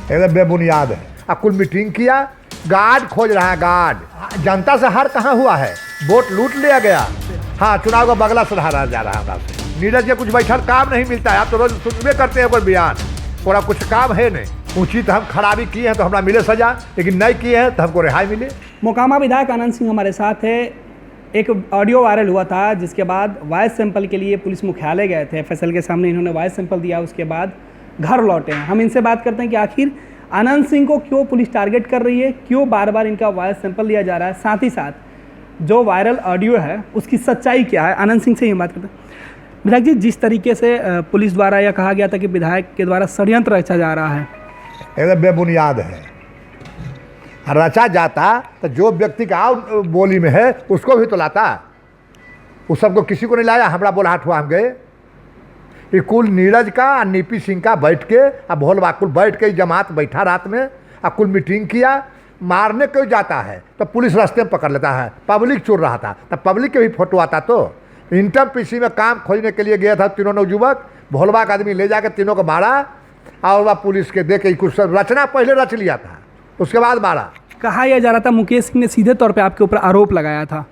एकदम बेबुनियाद है। अब कुल मीटिंग किया, गार्ड खोज रहा है, गार्ड। जनता से हार कहाँ हुआ है, वोट लूट लिया गया। हाँ, चुनाव का बगला सुधारा जा रहा है हमारा से। नीरज के कुछ बैठल काम नहीं मिलता है, आप तो रोज सुनबे करते हैं कोई बयान, थोड़ा कुछ काम है नहीं। उचित हम खराबी किए हैं तो हमारा मिले सजा, लेकिन नहीं किए हैं तो हमको रिहाई मिले। मोकामा विधायक आनंद सिंह हमारे साथ है। एक ऑडियो वायरल हुआ था जिसके बाद वॉइस सैंपल के लिए पुलिस मुख्यालय गए थे, एफएसएल के सामने इन्होंने वॉइस सैंपल दिया, उसके बाद घर लौटे हैं। हम इनसे बात करते हैं कि आखिर आनंद सिंह को क्यों पुलिस टारगेट कर रही है, क्यों बार बार इनका वॉइस सैंपल लिया जा रहा है, साथ ही साथ जो वायरल ऑडियो है उसकी सच्चाई क्या है। आनंद सिंह से ही बात करते हैं। विधायक जी, जिस तरीके से पुलिस द्वारा यह कहा गया था कि विधायक के द्वारा षड्यंत्र रचा जा रहा है, एकदम बेबुनियाद है। रचा जाता तो जो व्यक्ति का बोली में है उसको भी तो लाता, उस सबको किसी को नहीं लाया। हमरा बोलाहट हुआ, हम गए। ये कुल नीरज का और नीपी सिंह का बैठ के, अब भोल बाकुल बैठ के जमात बैठा रात में, अब कुल मीटिंग किया। मारने कोई जाता है तो पुलिस रास्ते में पकड़ लेता है। पब्लिक चोर रहा था तब पब्लिक के भी फोटो आता। तो इंटर पीसी में काम खोजने के लिए गया था तीनों नवयुवक, भोलबा का आदमी ले जाकर तीनों को मारा, और वह पुलिस के दे के कुछ रचना पहले रच लिया था, उसके बाद मारा। कहा यह जा रहा था मुकेश सिंह ने सीधे तौर पे आपके ऊपर आरोप लगाया था।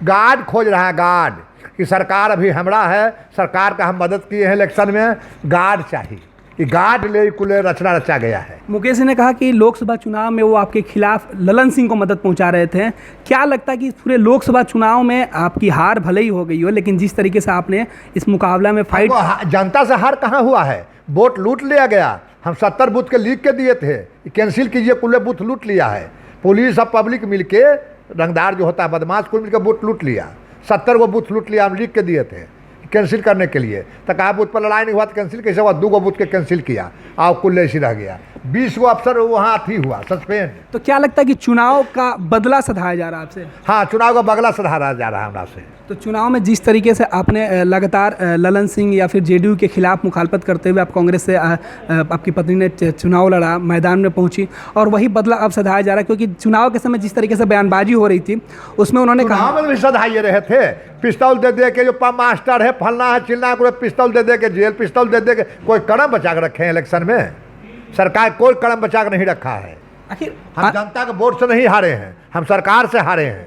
गार्ड खोज रहा है, गार्ड कि सरकार अभी हमरा है, सरकार का हम मदद किए हैं इलेक्शन में, गार्ड चाहिए। कि गार्ड ले कुल रचना रचा गया है। मुकेश सिंह ने कहा कि लोकसभा चुनाव में वो आपके खिलाफ ललन सिंह को मदद पहुंचा रहे थे। क्या लगता है कि पूरे लोकसभा चुनाव में आपकी हार भले ही हो गई हो, लेकिन जिस तरीके से आपने इस मुकाबला में फाइट, जनता से हार कहाँ हुआ है, वोट लूट लिया गया। हम 70 बूथ के लिख के दिए थे, कैंसिल कीजिए, कुल बूथ लूट लिया है। पुलिस और पब्लिक मिलके, रंगदार जो होता है बदमाश, कुल मिलकर बूथ लूट लिया। 70 गो बूथ लूट लिया, हम लिख के दिए थे कैंसिल करने के लिए। तो कहा बूथ पर लड़ाई नहीं हुआ तो कैंसिल कैसे हुआ, 2 गो बूथ के कैंसिल किया, और कुल ऐसी रह गया। 20 गो अफसर वहाँ अथी हुआ, सस्पेंड। तो क्या लगता है कि चुनाव का बदला सधाया जा रहा है आपसे? हाँ, चुनाव का बगला सधारा जा रहा है हमारा से। तो चुनाव में जिस तरीके से आपने लगातार ललन सिंह या फिर जेडीयू के खिलाफ मुखालफत करते हुए आप कांग्रेस से आपकी पत्नी ने चुनाव लड़ा, मैदान में पहुंची, और वही बदला अब सधाया जा रहा है, क्योंकि चुनाव के समय जिस तरीके से बयानबाजी हो रही थी उसमें उन्होंने कहा भी सधाइए रहे थे। पिस्तौल दे दे के जो पंप मास्टर है, फलना है चिल्ला है, पिस्तौल दे दे के जेल, पिस्तौल दे दे के कोई कदम बचा के रखे हैं इलेक्शन में। सरकार कोई कदम बचा के नहीं रखा है। आखिर हम जनता के वोट से नहीं हारे हैं, हम सरकार से हारे हैं।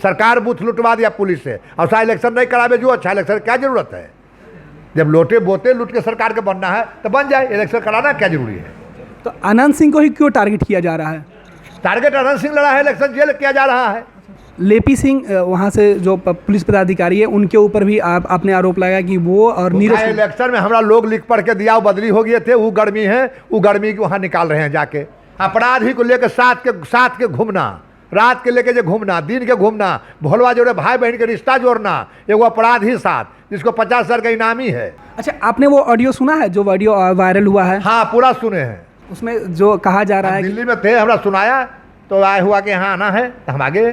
सरकार बूथ लुटवा दिया पुलिस से, और सारा इलेक्शन नहीं करावे जो अच्छा इलेक्शन, क्या जरूरत है? जब लोटे बोते लूट के सरकार के बनना है तो बन जाए, इलेक्शन कराना क्या जरूरी है? तो आनंद सिंह को ही क्यों टारगेट किया जा रहा है? टारगेट आनंद सिंह लड़ा है, इलेक्शन जेल किया जा रहा है। लेपी सिंह वहाँ से जो पुलिस पदाधिकारी है उनके ऊपर भी आपने आरोप लगाया कि वो और नीरज इलेक्शन में हमारा लोग लिख पढ़ के दिया, वो बदली हो गए थे, वो गर्मी है, वो गर्मी की वहाँ निकाल रहे हैं जाके। अपराधी को लेकर साथ के घूमना, रात के लेके जो घूमना, दिन के घूमना, भोलवा जोड़े भाई बहन के रिश्ता जोड़ना, एगो अपराध ही साथ, जिसको 50,000 का इनामी है। अच्छा, आपने वो ऑडियो सुना है जो ऑडियो वायरल हुआ है? हाँ, पूरा सुने हैं। उसमें जो कहा जा रहा है, दिल्ली में थे, हमरा सुनाया तो आए हुआ कि यहाँ आना है, तो हम आगे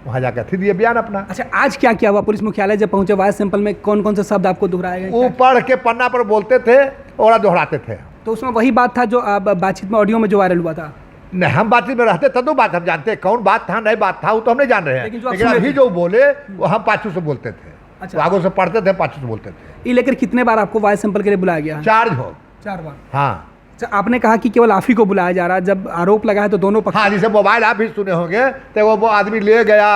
वहाँ जाकर थी दिए बयान अपना। अच्छा, आज क्या क्या हुआ? पुलिस मुख्यालय जब पहुंचे, वॉइस सैंपल में कौन कौन से शब्द आपको दोहराए गए? वो पढ़ के पन्ना पर बोलते थे और दोहराते थे। तो उसमें वही बात था जो आप बातचीत में ऑडियो में जो वायरल हुआ था? नहीं, हम बातचीत में रहते तब तो बात हम जानते हैं, कौन बात था नहीं बात था वो तो हम नहीं जान रहे हैं। लेकिन अभी जो बोले वो हम पाछू से बोलते थे। अच्छा, आगों से पढ़ते थे, पाछू से बोलते थे। ये लेकर कितने बार आपको वॉइस सैंपल के लिए बुलाया गया? 4 बार। हाँ। आपने कहा कि केवल आप ही को बुलाया जा रहा है, जब आरोप लगा है तो दोनों पक्ष। हाँ, जैसे मोबाइल आप भी सुने होंगे, तो वो आदमी ले गया,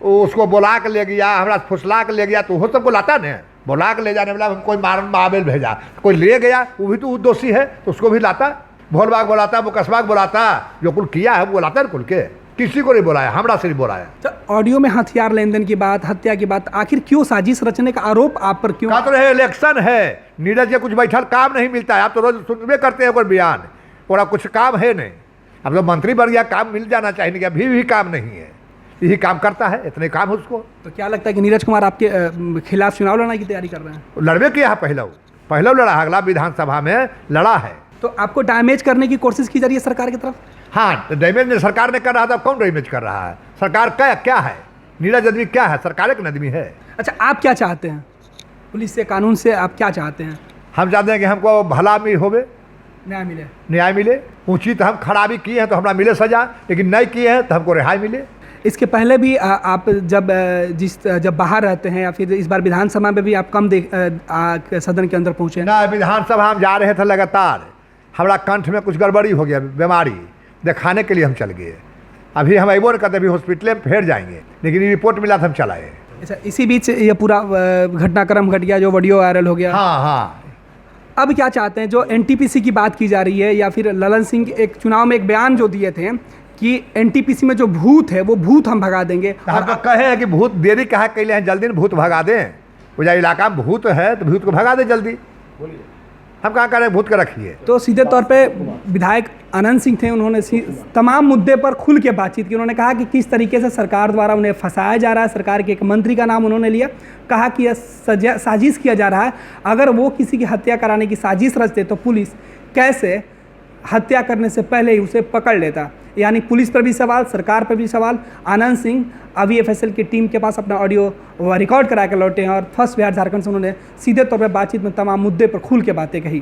उसको बुला के ले गया, हमारा फुसला के ले गया, तो वो सबको लाता नहीं, बुला के ले जाने वाला कोई मारन मावेल भेजा, कोई ले गया, वो भी तो दोषी है, तो उसको भी लाता। भोलबाग बुलाता, मुकसबाग बुलाता, जो कुल किया है वो बुलाता है कुल के, किसी को नहीं बुलाया, हमरा से नहीं बुलाया। तो ऑडियो में हथियार लेन देन की बात, हत्या की बात, आखिर क्यों साजिश रचने का आरोप आप पर क्यों? तो रहे इलेक्शन है, नीरज के कुछ बैठल काम नहीं मिलता है, आप तो रोज सुनबे करते हैं कोई बयान, थोड़ा कुछ काम है नहीं। अब तो मंत्री बन गया, काम मिल जाना चाहिए, कि अभी भी काम नहीं है, यही काम करता है, इतने काम है उसको। तो क्या लगता है कि नीरज कुमार आपके खिलाफ चुनाव लड़ने की तैयारी कर रहे हैं? लड़बे किया है, पहले लड़ा, अगला विधानसभा में लड़ा है। तो आपको डैमेज करने की कोशिश की जा रही है सरकार की तरफ? हाँ, डैमेज ने सरकार ने कर रहा था, कौन डैमेज कर रहा है? सरकार क्या है? नीरज आदमी क्या है? सरकार एक आदमी है। अच्छा, आप क्या चाहते हैं पुलिस से, कानून से आप क्या चाहते हैं? हम चाहते हैं कि हमको भला भी होवे, न्याय मिले। उचित हम खराबी किए हैं तो हमारा मिले सजा, लेकिन नहीं किए हैं तो हमको रिहाई मिले। इसके पहले भी आप जब बाहर रहते हैं, या फिर इस बार विधानसभा में भी आप कम सदन के अंदर पहुंचे? ना, विधानसभा हम जा रहे थे लगातार, हमारा कंठ में कुछ गड़बड़ी हो गया, बीमारी दिखाने के लिए हम चल गए। अभी हम अबो नहीं करते, अभी हॉस्पिटल में फिर जाएंगे, लेकिन ये रिपोर्ट मिला था हम चलाए। अच्छा, इसी बीच ये पूरा घटनाक्रम घट गया, जो वीडियो वायरल हो गया। हाँ हाँ। अब क्या चाहते हैं? जो एनटीपीसी की बात की जा रही है, या फिर ललन सिंह एक चुनाव में एक बयान जो दिए थे कि एनटीपीसी में जो भूत है वो भूत हम भगा देंगे। हम तो कहे हैं कि भूत देरी कहा कैले हैं, जल्दी भूत भगा दें। वो जहाँ इलाका में भूत है तो भूत को भगा दें जल्दी। हम कहाँ कह रहे हैं भूत को रखिए। तो सीधे तौर पे विधायक अनंत सिंह थे, उन्होंने तमाम मुद्दे पर खुल के बातचीत की। उन्होंने कहा कि किस तरीके से सरकार द्वारा उन्हें फंसाया जा रहा है। सरकार के एक मंत्री का नाम उन्होंने लिया, कहा कि यह साजिश किया जा रहा है। अगर वो किसी की हत्या कराने की साजिश रचते तो पुलिस कैसे हत्या करने से पहले ही उसे पकड़ लेता। यानी पुलिस पर भी सवाल, सरकार पर भी सवाल। आनंद सिंह अभी एफएसएल की टीम के पास अपना ऑडियो रिकॉर्ड करा के लौटे हैं और फर्स्ट बिहार झारखंड से उन्होंने सीधे तौर पर बातचीत में तमाम मुद्दे पर खुल के बातें कही।